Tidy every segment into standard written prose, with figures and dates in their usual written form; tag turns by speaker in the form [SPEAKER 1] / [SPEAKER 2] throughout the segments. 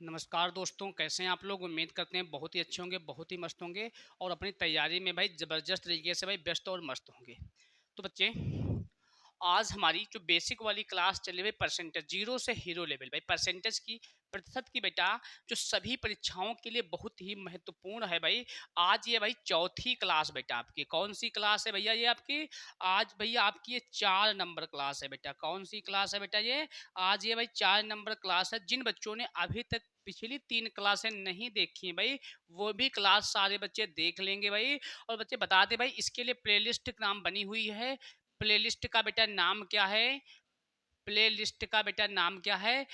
[SPEAKER 1] नमस्कार दोस्तों, कैसे हैं आप लोग। उम्मीद करते हैं बहुत ही अच्छे होंगे, बहुत ही मस्त होंगे और अपनी तैयारी में भाई ज़बरदस्त तरीके से भाई व्यस्त और मस्त होंगे। तो बच्चे, आज हमारी जो बेसिक वाली क्लास चली हुई परसेंटेज जीरो से हीरो लेवल, भाई परसेंटेज की प्रतिशत की बेटा, जो सभी परीक्षाओं के लिए बहुत ही महत्वपूर्ण है भाई। आज ये भाई चौथी क्लास बेटा आपकी। कौन सी क्लास है भैया ये आपकी? आज भैया आपकी ये 4 नंबर क्लास है बेटा। कौन सी क्लास है बेटा ये? आज ये भाई 4 नंबर क्लास है। जिन बच्चों ने अभी तक पिछली 3 क्लासें नहीं देखी हैं भाई, वो भी क्लास सारे बच्चे देख लेंगे भाई। और बच्चे बता दें भाई, इसके लिए प्लेलिस्ट नाम बनी हुई है। प्लेलिस्ट का बेटा नाम क्या है? प्लेलिस्ट का बेटा नाम क्या है?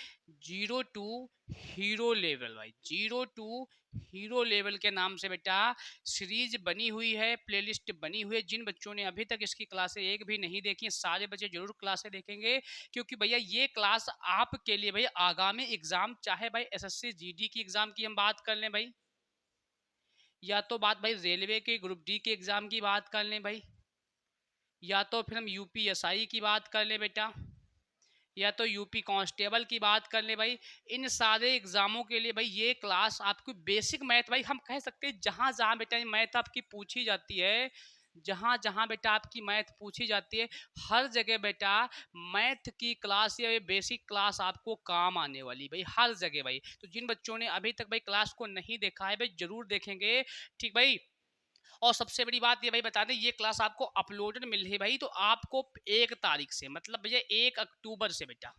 [SPEAKER 1] जीरो टू हीरो लेवल भाई। जीरो टू हीरो लेवल के नाम से बेटा सीरीज बनी हुई है, प्लेलिस्ट बनी हुई है। जिन बच्चों ने अभी तक इसकी क्लासें एक भी नहीं देखी, सारे बच्चे जरूर क्लासें देखेंगे, क्योंकि भैया ये क्लास आपके लिए भाई आगामी एग्जाम, चाहे भाई एसएससी जीडी की एग्जाम की हम बात कर लें भाई, या तो बात भाई रेलवे के ग्रुप डी के एग्जाम की बात कर लें भाई, या तो फिर हम यूपीएसआई की बात कर लें बेटा, या तो यूपी कांस्टेबल की बात कर ले भाई। इन सारे एग्जामों के लिए भाई ये क्लास आपकी बेसिक मैथ, भाई हम कह सकते हैं जहां जहां बेटा मैथ आपकी पूछी जाती है, जहां जहां बेटा आपकी मैथ पूछी जाती है, हर जगह बेटा मैथ की क्लास या ये बेसिक क्लास आपको काम आने वाली भाई, हर जगह भाई। तो जिन बच्चों ने अभी तक भाई क्लास को नहीं देखा है भाई, जरूर देखेंगे, ठीक भाई। और सबसे बड़ी बात ये भाई बता दें, ये क्लास आपको अपलोडेड मिल रही है भाई, तो आपको 1 तारीख से, मतलब भैया 1 अक्टूबर से बेटा,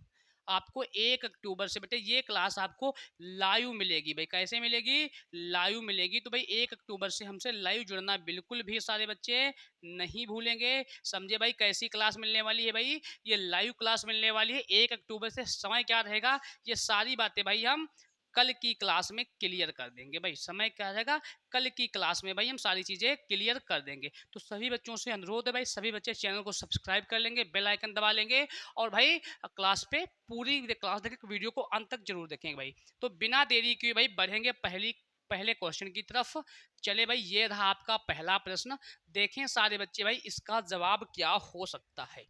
[SPEAKER 1] आपको 1 अक्टूबर से बेटा ये क्लास आपको लाइव मिलेगी भाई। कैसे मिलेगी? लाइव मिलेगी। तो भाई 1 अक्टूबर से हमसे लाइव जुड़ना बिल्कुल भी सारे बच्चे नहीं भूलेंगे। समझे भाई कैसी क्लास मिलने वाली है भाई? ये लाइव क्लास मिलने वाली है 1 अक्टूबर से। समय क्या रहेगा, ये सारी बातें भाई हम कल की क्लास में क्लियर कर देंगे भाई। समय क्या रहेगा, कल की क्लास में भाई हम सारी चीज़ें क्लियर कर देंगे। तो सभी बच्चों से अनुरोध है भाई, सभी बच्चे चैनल को सब्सक्राइब कर लेंगे, बेल आइकन दबा लेंगे, और भाई क्लास पे पूरी क्लास देखें, वीडियो को अंत तक जरूर देखेंगे भाई। तो बिना देरी किए भाई बढ़ेंगे पहले क्वेश्चन की तरफ। चले भाई, ये रहा आपका पहला प्रश्न। देखें सारे बच्चे भाई, इसका जवाब क्या हो सकता है।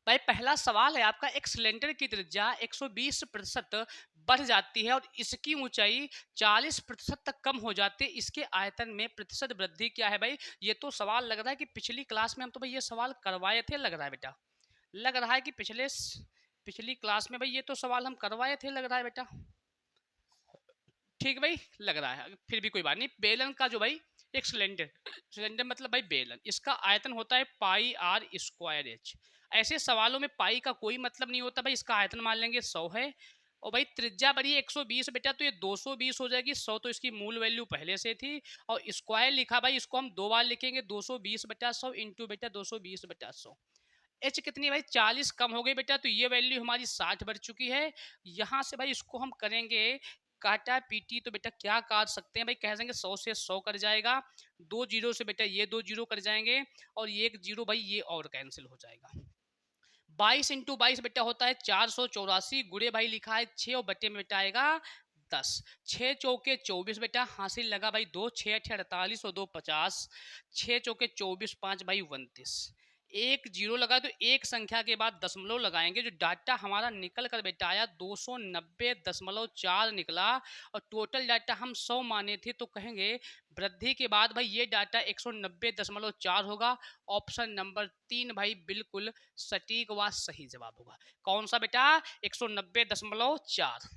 [SPEAKER 1] भाई पहला सवाल है आपका, एक सिलेंडर की त्रिज्या 120% बढ़ जाती है और इसकी ऊंचाई 40% तक कम हो जाती है, इसके आयतन में प्रतिशत वृद्धि क्या है भाई? ये तो सवाल लग रहा है कि पिछली क्लास में हम तो भाई ये सवाल करवाए थे, लग रहा है बेटा। लग रहा है कि पिछली क्लास में भाई ये तो सवाल हम करवाए थे, लग रहा है बेटा। ठीक भाई, लग रहा है, फिर भी कोई बात नहीं। बेलन का जो भाई एक सिलेंडर, सिलेंडर मतलब भाई बेलन, इसका आयतन होता है पाई आर स्क्वायर एच। ऐसे सवालों में पाई का कोई मतलब नहीं होता भाई, इसका आयतन मान लेंगे 100 है। और भाई त्रिज्या बड़ी 120 बेटा, तो ये 220 हो जाएगी। 100 तो इसकी मूल वैल्यू पहले से थी, और स्क्वायर लिखा भाई, इसको हम 2 बार लिखेंगे, 220 बटा 100 इंटू बेटा 220 बटा 100। एच कितनी भाई? 40 कम हो गई बेटा, तो ये वैल्यू हमारी 60 बढ़ चुकी है। यहाँ से भाई इसको हम करेंगे काटा पीटी, तो बेटा क्या काट सकते हैं भाई, कह देंगे 100 से 100 कर जाएगा, 2 जीरो से बेटा ये 2 जीरो कर जाएंगे, और ये 1 जीरो भाई ये और कैंसिल हो जाएगा। 22 इंटू 22 बेटा होता है 484, गुड़े भाई लिखा है 6 और बटे में बेटा आएगा 10। 6 चौके 24 बेटा, हासिल लगा भाई 2, 6 अठे 48 और 2 50, 6 चौके 24, 5 भाई 29। 1 जीरो लगा तो एक संख्या के बाद दशमलव लगाएंगे, जो डाटा हमारा निकल कर बेटा आया 290.4 निकला। और टोटल डाटा हम 100 माने थे, तो कहेंगे वृद्धि के बाद भाई ये डाटा 190.4 होगा। ऑप्शन नंबर 3 भाई बिल्कुल सटीक व सही जवाब होगा। कौन सा बेटा? 190.4,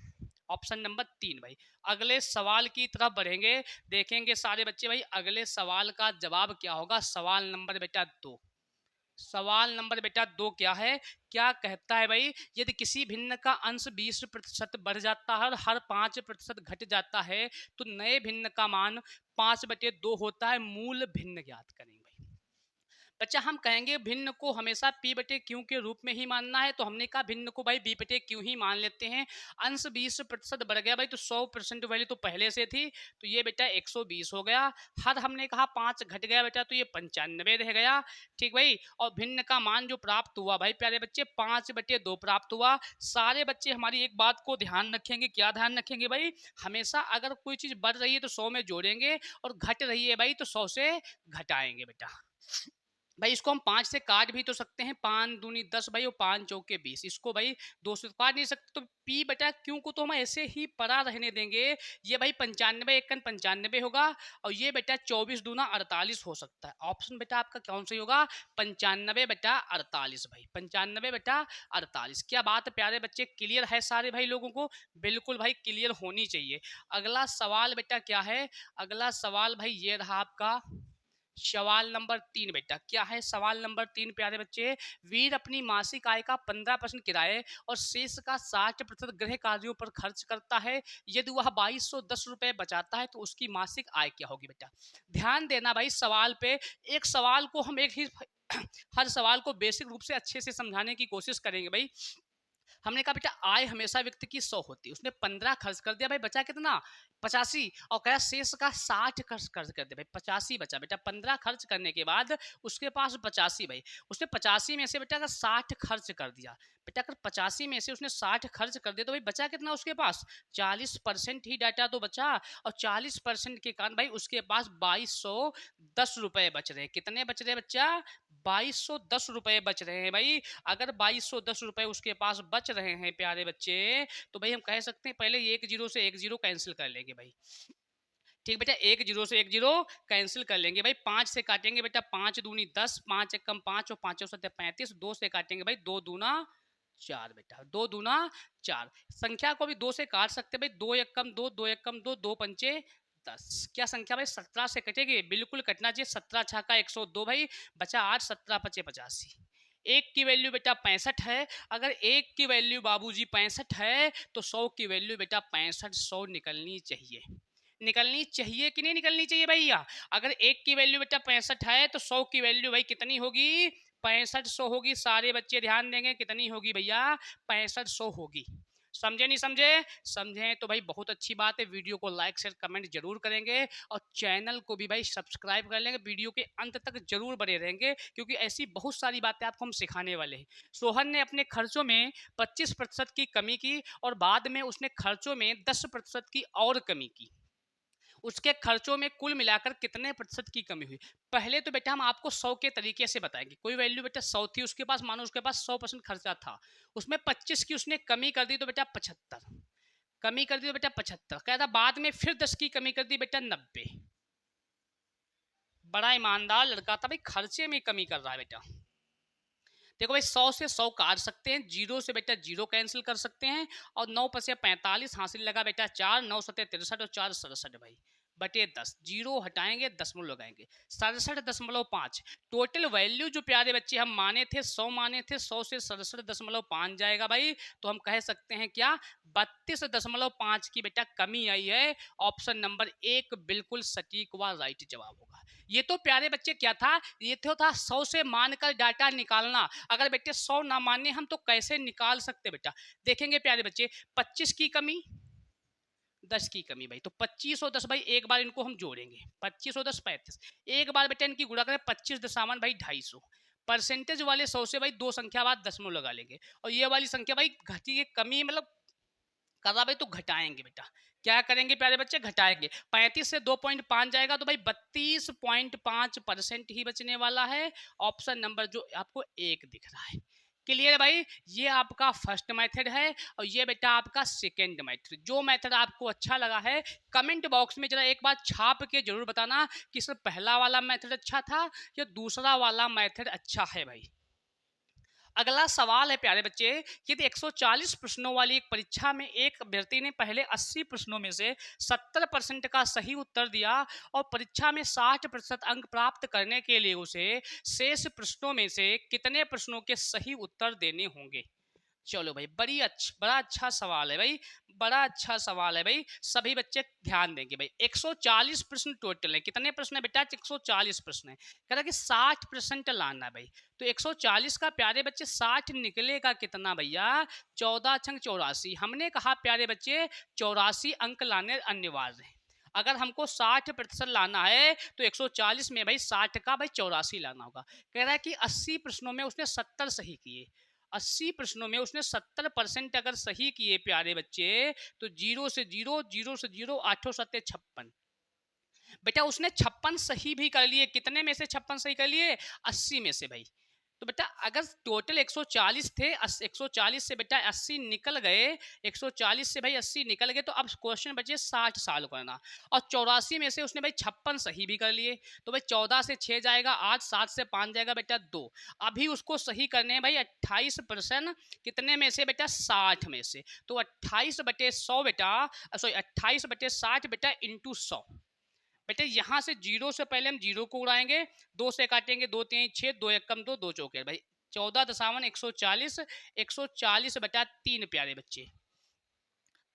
[SPEAKER 1] ऑप्शन नंबर 3 भाई। अगले सवाल की तरफ बढ़ेंगे, देखेंगे सारे बच्चे भाई अगले सवाल का जवाब क्या होगा। सवाल नंबर बेटा 2, सवाल नंबर बेटा 2 क्या है? क्या कहता है भाई, यदि किसी भिन्न का अंश 20% बढ़ जाता है और हर 5% घट जाता है, तो नए भिन्न का मान 5/2 होता है। मूल भिन्न ज्ञात करेंगे भाई। बच्चा हम कहेंगे भिन्न को हमेशा पी बटे क्यू के रूप में ही मानना है, तो हमने कहा भिन्न को भाई बी बटे क्यू ही मान लेते हैं। अंश 20% बढ़ गया भाई, तो 100% वैल्यू तो पहले से थी, तो ये बेटा 120 हो गया। हर हमने कहा 5 घट गया बेटा, तो ये 95 रह गया। ठीक भाई, और भिन्न का मान जो प्राप्त हुआ भाई प्यारे बच्चे 5/2 प्राप्त हुआ। सारे बच्चे हमारी एक बात को ध्यान रखेंगे, क्या ध्यान रखेंगे भाई? हमेशा अगर कोई चीज बढ़ रही है तो 100 में जोड़ेंगे, और घट रही है भाई तो 100 से घटाएंगे बेटा। भाई इसको हम 5 से काट भी तो सकते हैं, 5 दूनी 10 भाई, और 5 चौके 20, इसको भाई 2 से तो काट नहीं सकते, तो पी बटा क्यू को तो हम ऐसे ही पड़ा रहने देंगे। ये भाई 95 एकन 95 होगा, और ये बेटा 24 दूना 48 हो सकता है। ऑप्शन बेटा आपका कौन सा होगा? 95/48 भाई, 95/48। क्या बात है प्यारे बच्चे, क्लियर है सारे भाई लोगों को? बिल्कुल भाई क्लियर होनी चाहिए। अगला सवाल बेटा क्या है? अगला सवाल भाई ये रहा आपका सवाल नंबर 3 बेटा। क्या है सवाल नंबर 3 प्यारे बच्चे? वीर अपनी मासिक आय का 15% किराए और शेष का 60% गृह कार्यों पर खर्च करता है। यदि वह 2210 रुपए बचाता है तो उसकी मासिक आय क्या होगी बेटा? ध्यान देना भाई सवाल पे। एक सवाल को हम एक ही हर सवाल को बेसिक रूप से अच्छे से समझाने की कोशिश करेंगे भाई। हमने कहा बेटा आय हमेशा व्यक्ति की 100 होती है, उसने 15 खर्च कर दिया भाई, बचा कितना? 85। और कहा शेष का 60 खर्च कर दिया भाई, 85 बचा बेटा। 15 खर्च करने के बाद उसके पास 85 भाई, उसने 85 में से बेटा अगर 60 खर्च कर दिया बेटा, अगर 85 में से उसने 60 खर्च कर दिया तो भाई बचा कितना उसके पास? 40% ही डाटा तो बचा, और 40% के कारण भाई उसके पास 2210 रुपए बच रहे हैं। कितने बच रहे हैं बच्चा? 2210 रुपए बच रहे हैं भाई। अगर 2210 रुपए उसके पास बच रहे हैं प्यारे बच्चे, तो भाई हम कह सकते हैं पहले एक जीरो से एक जीरो कैंसिल कर लेंगे भाई। ठीक बेटा, एक जीरो से एक जीरो कैंसिल कर लेंगे भाई। 5 से काटेंगे बेटा, 5 दूनी 10, 5 एकम 5 और 5 सत्ते 35। 2 से काटेंगे भाई, 2 दूना 4 बेटा, 2 दूना 4। संख्या को भी 2 से काट सकते भाई, 2 एकम 2, 2 एकम 2, 2 पंचे 10। क्या संख्या भाई 17 से कटेगी? बिल्कुल कटना चाहिए। 17 छक्का 102 भाई, बचा 8, 17 पचे 85। एक की वैल्यू बेटा 65 है। अगर एक की वैल्यू बाबूजी 65 है तो 100 की वैल्यू बेटा 6500 निकलनी चाहिए। निकलनी चाहिए कि नहीं निकलनी चाहिए भैया? अगर एक की वैल्यू बेटा 65 है तो 100 की वैल्यू भाई कितनी होगी? 6500 होगी। सारे बच्चे ध्यान देंगे, कितनी होगी भैया? 6500 होगी। समझे नहीं समझे? समझे तो भाई बहुत अच्छी बात है। वीडियो को लाइक शेयर कमेंट जरूर करेंगे, और चैनल को भी भाई सब्सक्राइब कर लेंगे। वीडियो के अंत तक जरूर बने रहेंगे, क्योंकि ऐसी बहुत सारी बातें आपको हम सिखाने वाले हैं। सोहन ने अपने खर्चों में 25% की कमी की, और बाद में उसने खर्चों में 10% की और कमी की। उसके खर्चों में कुल मिलाकर कितने प्रतिशत की कमी हुई? पहले तो बेटा हम आपको 100 के तरीके से बताएंगे। कोई वैल्यू बेटा 100 थी उसके पास, मानो उसके पास 100% खर्चा था, उसमें 25 की उसने कमी कर दी तो बेटा 75। कमी कर दी तो बेटा 75। कहता बाद में फिर 10 की कमी कर दी बेटा 90। बड़ा ईमानदार लड़का था भाई, खर्चे में कमी कर रहा है बेटा। देखो भाई 100 से 100 काट सकते हैं, जीरो से बेटा जीरो कैंसिल कर सकते हैं, और 9 पसे 45 हासिल लगा बेटा 4, 9 सत्ते 63 और 4 67 भाई बटे 10। जीरो हटाएंगे, दशमलव लगाएंगे, 67.5। टोटल वैल्यू जो प्यारे बच्चे हम माने थे 100 माने थे, 100 से 67.5 जाएगा भाई, तो हम कह सकते हैं क्या? 32.5 की बेटा कमी आई है। ऑप्शन नंबर 1 बिल्कुल सटीक व राइट जवाब होगा। ये तो प्यारे बच्चे क्या था? ये तो था 100 से मानकर डाटा निकालना। अगर बेटे 100 ना माने हम तो कैसे निकाल सकते बेटा? देखेंगे प्यारे बच्चे, 25 की कमी, 10 की कमी भाई, तो 25 और 10 भाई एक बार इनको हम जोड़ेंगे, 25 और 10 35। एक बार बेटा इनकी गुणा करें, 25 दशामन भाई 250। परसेंटेज वाले 100 से भाई दो संख्या बाद दशमलव लगा लेंगे, और ये वाली संख्या भाई घटी है, कमी मतलब कर रहा भाई, तो घटाएंगे बेटा। क्या करेंगे प्यारे बच्चे? घटाएंगे। 35 से 2.5 जाएगा तो भाई 32.5% ही बचने वाला है। ऑप्शन नंबर जो आपको एक दिख रहा है। क्लियर है भाई? ये आपका फर्स्ट मेथड है, और ये बेटा आपका सेकेंड मेथड। जो मेथड आपको अच्छा लगा है कमेंट बॉक्स में जरा एक बार छाप के जरूर बताना कि सर पहला वाला मेथड अच्छा था या दूसरा वाला मेथड अच्छा है भाई। अगला सवाल है प्यारे बच्चे, यदि 140 प्रश्नों वाली एक परीक्षा में एक अभ्यर्थी ने पहले 80 प्रश्नों में से 70% का सही उत्तर दिया, और परीक्षा में 60% अंक प्राप्त करने के लिए उसे शेष प्रश्नों में से कितने प्रश्नों के सही उत्तर देने होंगे? चलो भाई, बड़ा अच्छा सवाल है भाई, बड़ा अच्छा सवाल है भाई। सभी बच्चे ध्यान देंगे भाई। 140 प्रश्न टोटल है। कितने प्रश्न है बेटा? 140 प्रश्न है। कह रहा कि 60% लाना है भाई, तो 140 का प्यारे बच्चे 60 निकलेगा कितना भैया? 14 छंग 84। हमने कहा प्यारे बच्चे 84 अंक लाने अनिवार्य है। अगर हमको 60% लाना है तो 140 में भाई 60 का भाई 84 लाना होगा। कह रहा है कि 80 प्रश्नों में उसने 70 सही किए, 80 प्रश्नों में उसने 70% अगर सही किए प्यारे बच्चे, तो जीरो से जीरो, जीरो से जीरो, 8 सत्ते 56। बेटा उसने 56 सही भी कर लिए, कितने में से 56 सही कर लिए? 80 में से भाई। तो बेटा अगर टोटल 140 थे, 140 से बेटा 80 निकल गए, 140 से भाई 80 निकल गए, तो अब क्वेश्चन बचे 60 साल करना। और 84 में से उसने भाई 56 सही भी कर लिए, तो भाई 14 से 6 जाएगा 8, 7 से 5 जाएगा बेटा 2। अभी उसको सही करने हैं भाई 28%, कितने में से बेटा? 60 में से। तो 28/100 बेटा, सॉरी 28/60 बेटा इंटू 100। बेटे यहाँ से जीरो से पहले हम जीरो को उड़ाएंगे, 2 से काटेंगे, 2 3 6, 2 एकम 2, 2 चौके भाई 14 × 140 बटा 3 प्यारे बच्चे,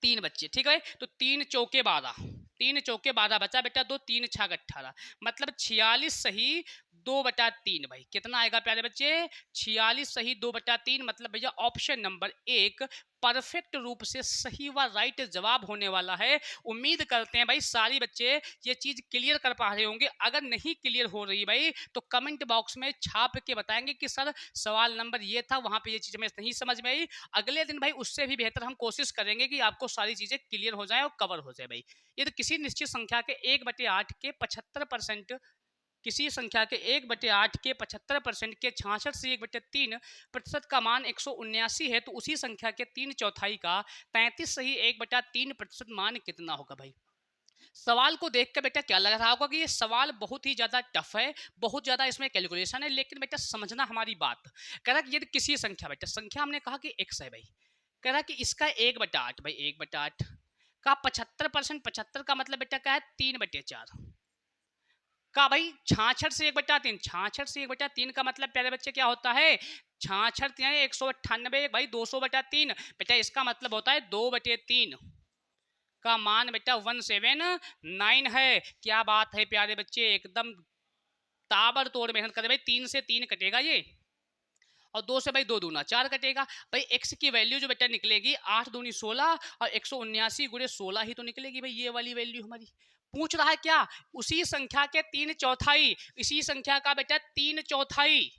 [SPEAKER 1] 3 बच्चे, ठीक है। तो 3 चौके 12, 3 चौके 12 बचा बेटा 2, 3 छक 18, मतलब 46 सही 2/3 भाई। कितना आएगा प्यारे बच्चे? 46 सही 2/3, मतलब भैया ऑप्शन नंबर 1 परफेक्ट रूप से सही व राइट जवाब होने वाला है। उम्मीद करते हैं भाई सारी बच्चे ये चीज क्लियर कर पा रहे होंगे। अगर नहीं क्लियर हो रही भाई तो कमेंट बॉक्स में छाप के बताएंगे कि सर सवाल नंबर ये था, वहां पे ये चीज हमें नहीं समझ में आई। अगले दिन भाई उससे भी बेहतर हम कोशिश करेंगे कि आपको सारी चीजें क्लियर हो जाए और कवर हो जाए भाई। ये तो किसी निश्चित संख्या के 1/8 के 75%, किसी संख्या के 1/8 के 75% के 66 से 1/3% का मान 179 है, तो उसी संख्या के 3/4 का 33 सही 1/3% मान कितना होगा भाई? सवाल को देख कर बेटा क्या लग रहा होगा कि ये सवाल बहुत ही ज्यादा टफ है, बहुत ज्यादा इसमें कैलकुलेशन है, लेकिन बेटा समझना हमारी बात। कह रहा कि यदि किसी संख्या, बेटा संख्या हमने कहा कि x है भाई, कह रहा कि इसका 1/8 भाई, 1/8 का 75%, 75 का मतलब बेटा क्या है? 3/4 का भाई 66 से 1/3, 66 से 1/3 का मतलब प्यारे बच्चे क्या होता है? 66 यानी 198 भाई 200/3, बेटा इसका मतलब होता है 2/3 का मान बेटा 179 है। क्या बात है प्यारे बच्चे, एकदम ताबड़तोड़ मेहनत करे भाई। 3 से 3 कटेगा ये, और 2 से भाई 2 दूना 4 कटेगा भाई। x की वैल्यू जो बेटा निकलेगी 8 दूनी 16 और 179 गुणे 16 ही तो निकलेगी भाई, ये वाली वैल्यू हमारी। पूछ रहा है क्या? उसी संख्या के 3/4, इसी संख्या का बेटा 3/4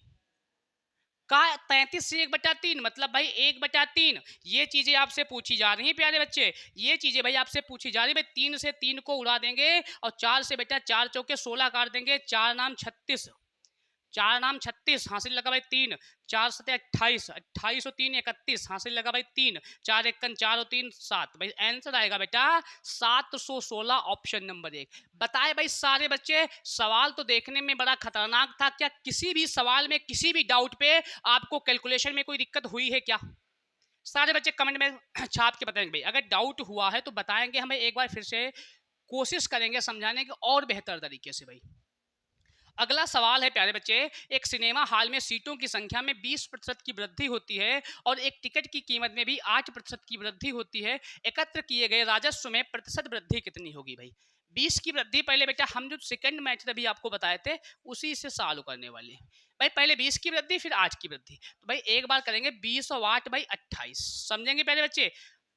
[SPEAKER 1] का 33 से 1/3, मतलब भाई 1/3। ये चीजें आपसे पूछी जा रही हैं प्यारे बच्चे, ये चीजें भाई आपसे पूछी जा रही है भाई। 3 से 3 को उड़ा देंगे और 4 से बेटा 4 चौके 16 काट देंगे, 4 नाम 36, 4 नाम 36, हासिल लगा भाई 3, 4 सते 28, 28 और 3 31, हासिल लगा भाई 3, 4 एकन 4 और 3 7 भाई। आंसर आएगा बेटा 716, ऑप्शन नंबर 1। बताए भाई सारे बच्चे, सवाल तो देखने में बड़ा खतरनाक था, क्या किसी भी सवाल में किसी भी डाउट पे आपको कैलकुलेशन में कोई दिक्कत हुई है क्या? सारे बच्चे कमेंट में छाप के बताएंगे भाई। अगर डाउट हुआ है तो बताएंगे, हमें एक बार फिर से कोशिश करेंगे समझाने की और बेहतर तरीके से भाई। अगला सवाल है प्यारे बच्चे, एक सिनेमा हॉल में सीटों की संख्या में 20% की वृद्धि होती है और एक टिकट की कीमत में भी 8% की वृद्धि होती है। एकत्र किए गए राजस्व में प्रतिशत वृद्धि कितनी होगी भाई? 20 की वृद्धि, पहले बेटा हम जो सेकंड मैथड अभी आपको बताए थे उसी से सॉल्व करने वाले भाई। पहले 20 की वृद्धि फिर 8 की वृद्धि, तो भाई एक बार करेंगे 20 और 8 भाई 28, समझेंगे प्यारे बच्चे।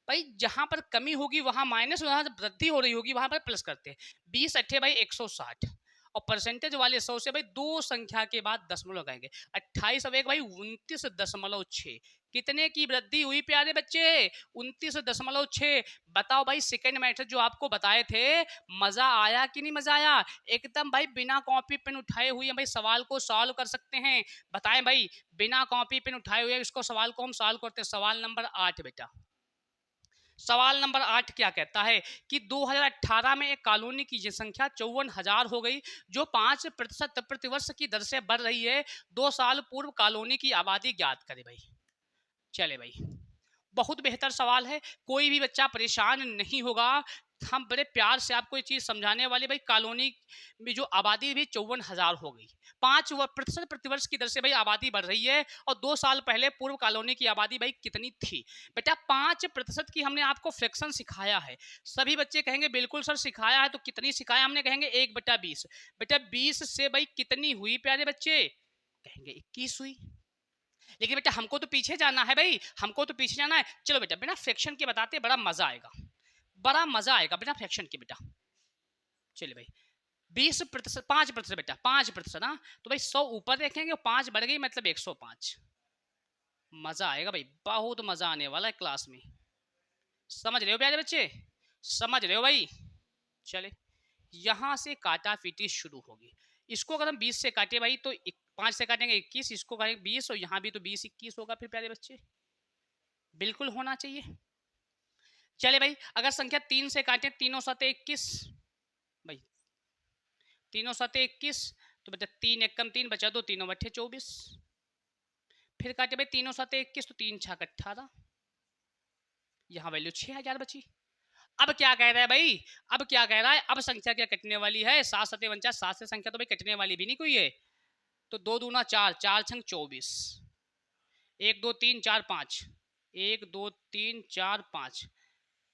[SPEAKER 1] भाई जहां पर कमी होगी वहां माइनस, वहां वृद्धि हो रही होगी वहां पर प्लस करते हैं। 20 अट्ठे भाई 160, और परसेंटेज वाले 100 से भाई दो संख्या के बाद दशमलव लगाएंगे, 28 और 1 भाई 29.6। कितने की वृद्धि हुई प्यारे बच्चे? 29.6। बताओ भाई सेकंड मेथड जो आपको बताए थे, मजा आया कि नहीं मजा आया? एकदम भाई बिना कॉपी पेन उठाए हुए भाई सवाल को सॉल्व कर सकते हैं। बताएं भाई, बिना कॉपी पेन उठाए हुए इसको सवाल को हम सॉल्व करते हैं। सवाल नंबर 8 बेटा, सवाल नंबर 8 क्या कहता है कि 2018 में एक कॉलोनी की जनसंख्या 54,000 हो गई, जो 5% प्रतिवर्ष की दर से बढ़ रही है। 2 साल पूर्व कॉलोनी की आबादी ज्ञात करे भाई। चले भाई, बहुत बेहतर सवाल है, कोई भी बच्चा परेशान नहीं होगा। हम बड़े प्यार से आपको ये चीज समझाने वाले भाई। कॉलोनी में जो आबादी भी 54,000 हो गई, 5% प्रतिवर्ष की दर से भाई आबादी बढ़ रही है। और 2 साल पहले पूर्व कॉलोनी की आबादी भाई कितनी थी? बेटा 5% की हमने आपको फ्रैक्शन सिखाया है। सभी बच्चे कहेंगे बिल्कुल सर सिखाया है, तो कितनी सिखाया हमने? कहेंगे 1/20। बेटा 20 से भाई कितनी हुई प्यारे बच्चे? कहेंगे 21 हुई। लेकिन बेटा हमको तो पीछे जाना है भाई, हमको तो पीछे जाना है। चलो बेटा बिना फ्रैक्शन के बताते, बड़ा मजा आएगा, बड़ा मजा आएगा बिना फ्रैक्शन के बेटा। चलिए भाई 20%, 5% बेटा 5%, हाँ तो भाई 100 ऊपर देखेंगे, 5 बढ़ गई मतलब 105। मजा आएगा भाई, बहुत मजा आने वाला है क्लास में। समझ रहे हो प्यारे बच्चे? समझ रहे हो भाई? चले यहाँ से काटा पीटी शुरू होगी। इसको अगर हम 20 से काटे भाई तो 5 से काटेंगे 21, इसको काटेंगे 20 और यहाँ भी तो 20 21 होगा फिर प्यारे बच्चे, बिल्कुल होना चाहिए। चले भाई अगर संख्या 3 से काटे, तीनों साते 21 भाई, तीनों साते 21 तो बेटा 3 एकम 3 बचा 2, तीनों बट्ठे 24। फिर काटे भाई तीनों साते 21 तो 3 छक 18, यहाँ वैल्यू 6000 बची। अब क्या कह रहा है भाई, अब क्या कह रहा है, अब संख्या क्या कटने वाली है, 7 सते 49, 7 से संख्या तो भाई कटने वाली भी नहीं कोई है, तो 2 दूना 4, 4 छंग 24, 1 2 3 4 5, 1 2 3 4 5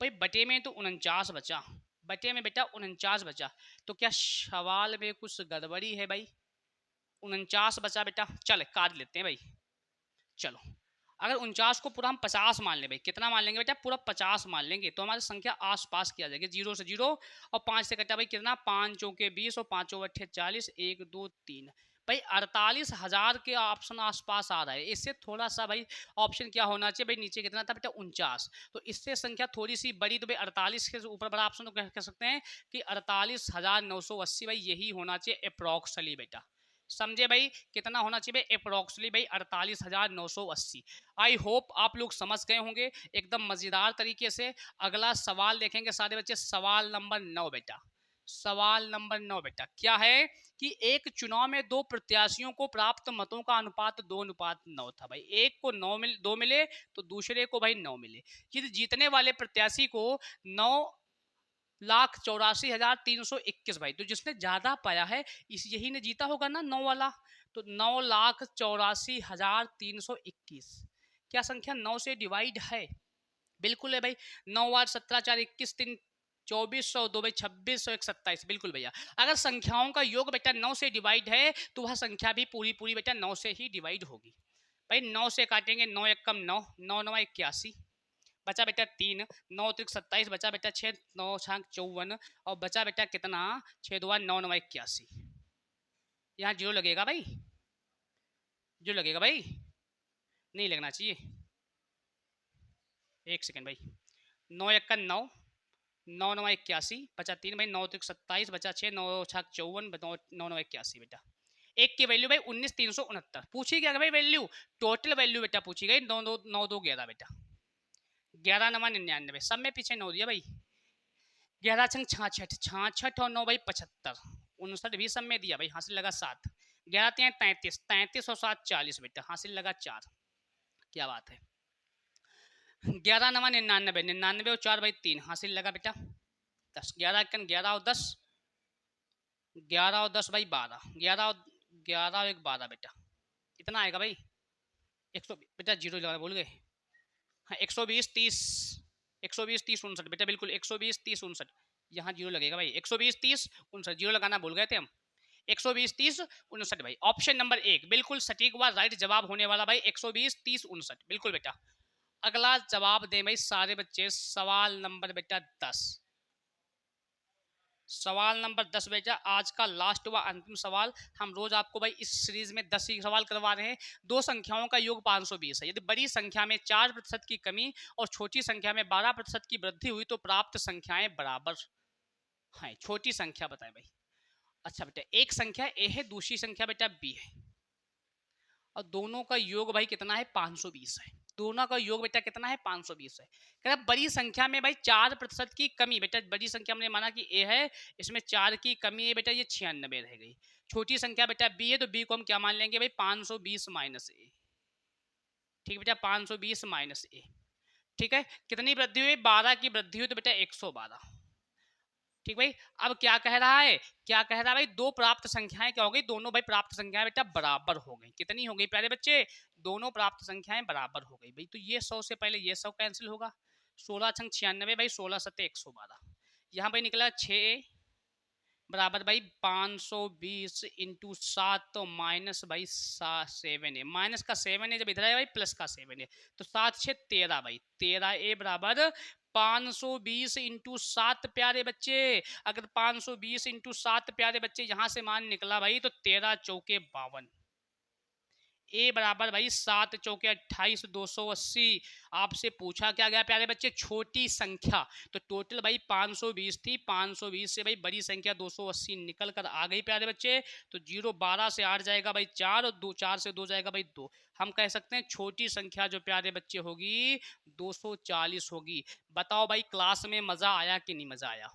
[SPEAKER 1] भाई, बटे में तो 49 बचा, बटे में बेटा 49 बचा, तो क्या सवाल में कुछ गड़बड़ी है भाई, 49 बचा बेटा, चल काट लेते हैं भाई। चलो अगर 49 को पूरा हम 50 मान ले भाई, कितना मान लेंगे बेटा, पूरा 50 मान लेंगे तो हमारी संख्या आसपास की आ जाएगी, 0 से 0 और 5 से कटा भाई कितना, 5 चौके 20 और 5 अट्ठे 40, 1 2 3 भाई 48,000 के ऑप्शन आसपास आ रहा है। इससे थोड़ा सा भाई ऑप्शन क्या होना चाहिए भाई, नीचे कितना था बेटा 49, तो इससे संख्या थोड़ी सी बड़ी, तो भाई 48 के ऊपर बड़ा ऑप्शन तो कह सकते हैं कि 48,980 भाई यही होना चाहिए अप्रोक्सली बेटा, समझे भाई, कितना होना चाहिए भाई अप्रोक्सली भाई 48,980। आई होप आप लोग समझ गए होंगे एकदम मजेदार तरीके से। अगला सवाल देखेंगे सारे बच्चे, सवाल नंबर 9 बेटा, सवाल नंबर 9 बेटा क्या है कि एक चुनाव में दो प्रत्याशियों को प्राप्त मतों का अनुपात 2:9 था भाई, एक को 2 मिले तो दूसरे को भाई 9 मिले। यदि जीतने वाले प्रत्याशी को 9,84,321 भाई, तो जिसने ज्यादा पाया है इस यही ने जीता होगा ना 9 वाला, तो 9,84,321 क्या संख्या 9 से डिवाइड है, बिल्कुल है भाई, 9 8 17 4 21 3 2400 2 भाई 2600 1 27, बिल्कुल भैया। अगर संख्याओं का योग बेटा 9 से डिवाइड है तो वह संख्या भी पूरी पूरी बेटा 9 से ही डिवाइड होगी भाई। 9 से काटेंगे 9 एकम 9, 9 9 81 बचा बेटा 3, 9 3 27 बचा बेटा 6, 9 छाक 54 और बचा बेटा कितना 6 2 9 9 81, यहाँ जीरो लगेगा भाई, जीरो लगेगा भाई, नहीं लगना चाहिए, एक सेकंड भाई, 9 1 9, 9 9 81 बचा 3 भाई, 9 3 27 बचा 6, 9 छाक 54, 9 9 81 बेटा, एक की वैल्यू भाई 19,369 पूछी गया भाई, वैल्यू टोटल वैल्यू बेटा पूछी गई, 9 2 9 2 11 बेटा, 11 9 99 सब में पीछे 9 दिया भाई, 11 छंग 66, 66 और 9 भाई 75, 59 भी सब में दिया भाई, हासिल लगा 7, 11 3 33, 33 और 7 40 बेटा, हासिल लगा 4, क्या बात है, 11 9 99, 99 और 4 भाई 3, हासिल लगा बेटा 10, 11 1 11 और 10, 11 और 10 भाई 12, 11 और 11 और 1 12 बेटा, कितना आएगा भाई 100 बेटा, जीरो लगाना भूल गए, हाँ 120 30, 120 30 59 बेटा, बिल्कुल 120 30 59, यहाँ जीरो लगेगा भाई, 120 30 59 जीरो लगाना भूल गए थे हम, 120 30 59 भाई, ऑप्शन नंबर 1 बिल्कुल सटीक व राइट जवाब होने वाला भाई, 120 30 59 बिल्कुल बेटा। अगला जवाब दें भाई सारे बच्चे, सवाल नंबर बेटा 10, सवाल नंबर 10 बेटा आज का लास्ट व अंतिम सवाल। हम रोज आपको भाई इस सीरीज में 10 ही सवाल करवा रहे हैं। दो संख्याओं का योग 520 है, यदि बड़ी संख्या में 4% की कमी और छोटी संख्या में 12% की वृद्धि हुई तो प्राप्त संख्याएं बराबर हैं। छोटी संख्या बताएं भाई। अच्छा बेटा, एक संख्या ए है, दूसरी संख्या बेटा बी है और दोनों का योग भाई कितना है 520 है, दोनों का योग बेटा कितना है 520 है। कह रहा बड़ी संख्या में भाई 4% की कमी, बेटा बड़ी संख्या में माना कि ए है, इसमें 4 की कमी है बेटा, ये 96 रह गई। छोटी संख्या बेटा बी है, तो बी को हम क्या मान लेंगे भाई 520 माइनस ए, ठीक है बेटा 520 माइनस ए, ठीक है। कितनी वृद्धि हुई, 12 की वृद्धि हुई तो बेटा 112, ठीक भाई। अब क्या कह रहा है, क्या कह रहा है भाई, दो प्राप्त संख्याएं क्या हो गई, दोनों भाई प्राप्त संख्याएं बेटा बराबर हो गई। कितनी हो गई प्यारे बच्चे, दोनों प्राप्त संख्याएं बराबर हो गई भाई। तो ये 100 से पहले ये 100 कैंसिल होगा, 16 छंग 96 भाई, 16 सत्ते 112, यहाँ भाई निकला 6 बराबर भाई 520 इंटू 7 तो माइनस भाई 7 है, माइनस का 7 है, जब इधर है भाई प्लस का 7 है तो 7 6 13 भाई, 13 ए बराबर 520 इंटू 7 प्यारे बच्चे। अगर 520 इंटू 7 प्यारे बच्चे यहाँ से मान निकला भाई तो 13 चौके 52, ए बराबर भाई 7 चौके 28 280। आपसे पूछा क्या गया प्यारे बच्चे, छोटी संख्या। तो टोटल भाई 520 थी, 520 से भाई बड़ी संख्या 280 निकल कर आ गई प्यारे बच्चे। तो 0 12 से 8 जाएगा भाई 4, और 2 4 से 2 जाएगा भाई 2। हम कह सकते हैं छोटी संख्या जो प्यारे बच्चे होगी 240 होगी। बताओ भाई क्लास में मजा आया कि नहीं मजा आया।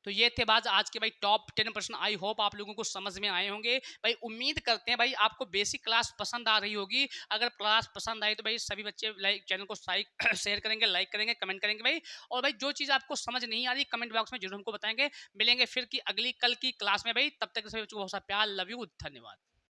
[SPEAKER 1] तो ये थे बात आज के भाई टॉप 10 प्रश्न। आई होप आप लोगों को समझ में आए होंगे भाई। उम्मीद करते हैं भाई आपको बेसिक क्लास पसंद आ रही होगी। अगर क्लास पसंद आई तो भाई सभी बच्चे लाइक चैनल को शेयर करेंगे, लाइक करेंगे, कमेंट करेंगे भाई। और भाई जो चीज़ आपको समझ नहीं आ रही कमेंट बॉक्स में जरूर हमको बताएंगे। मिलेंगे फिर की अगली कल की क्लास में भाई। तब तक सभी बच्चों को बहुत सा प्यार, लव यू, धन्यवाद।